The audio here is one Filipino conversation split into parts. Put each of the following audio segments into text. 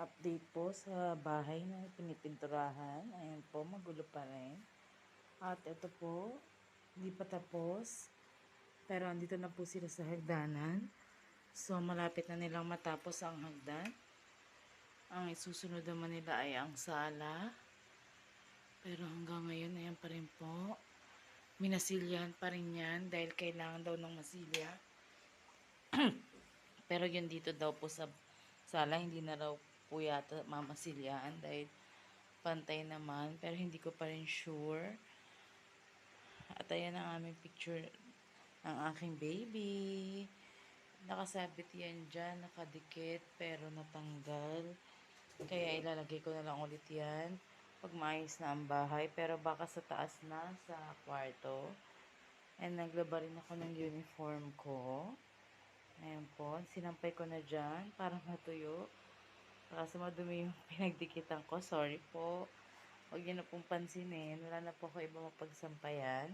Update po sa bahay na pinipinturahan. Ayan po, magulo pa rin. At ito po, hindi pa tapos. Pero andito na po sila sa hagdanan. So, malapit na nilang matapos ang hagdan. Ang isusunod naman nila ay ang sala. Pero hanggang ngayon, ayan pa rin po. Minasilyahan pa rin yan dahil kailangan daw ng masilya. Pero yun dito daw po sa sala, hindi na raw po yata mamasilyahan dahil pantay naman. Pero hindi ko pa rin sure. At ayan ang aming picture ng aking baby. Nakasabit yan dyan, nakadikit, pero natanggal. Kaya ilalagay ko na lang ulit yan pag maayos na ang bahay. Pero baka sa taas na, sa kwarto. And naglaba rin ako ng uniform ko. Ayan po, sinampay ko na dyan para matuyo. Kasi madumi yung pinagdikitan ko. Sorry po. Huwag niyo na pong pansinin. Wala na po ako iba mapagsampayan.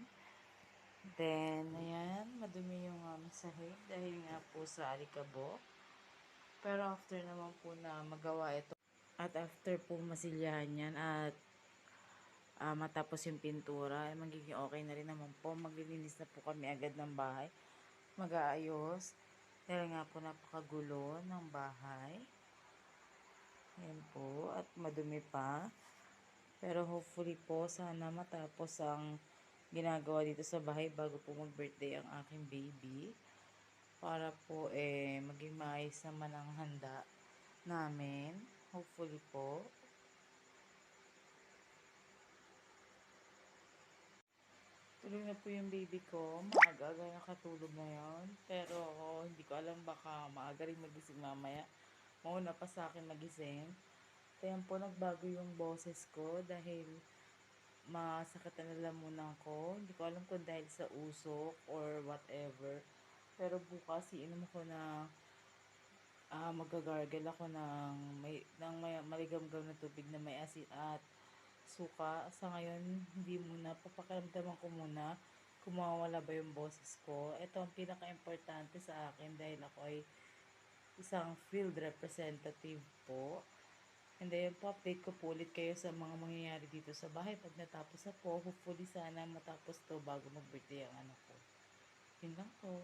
Then, ayan, madumi yung sahig dahil nga po sa alikabok. Pero after naman po na magawa ito, at after po masilyahan yan at matapos yung pintura, ay magiging okay na rin naman po. Maglilinis na po kami agad ng bahay. Mag-aayos. Dahil nga po napakagulo ng bahay. Ayan po. At madumi pa. Pero hopefully po, sana matapos ang ginagawa dito sa bahay bago po mag-birthday ang aking baby. Para po maging maayos naman ang handa namin. Hopefully po. Tulog na po yung baby ko. Maaga-aga nakatulog ngayon. Pero hindi ko alam, baka maaga rin magising mamaya. Mauna pa sa akin magising. Kaya po nagbago yung boses ko dahil masakit na lalamunan ko. Hindi ko alam kung dahil sa usok or whatever. Pero bukas iinom ko na magagargle ako ng maligamgam na tubig na may asin at suka. Sa ngayon, hindi muna. Papakiramdaman ko muna kung mawawala ba yung boses ko. Ito ang pinaka-importante sa akin dahil ako ay isang field representative po. And then, update ko po ulit kayo sa mga mangyayari dito sa bahay. Pag natapos na po, hopefully sana matapos to bago mag-birthday ang anak ko. Yun lang po.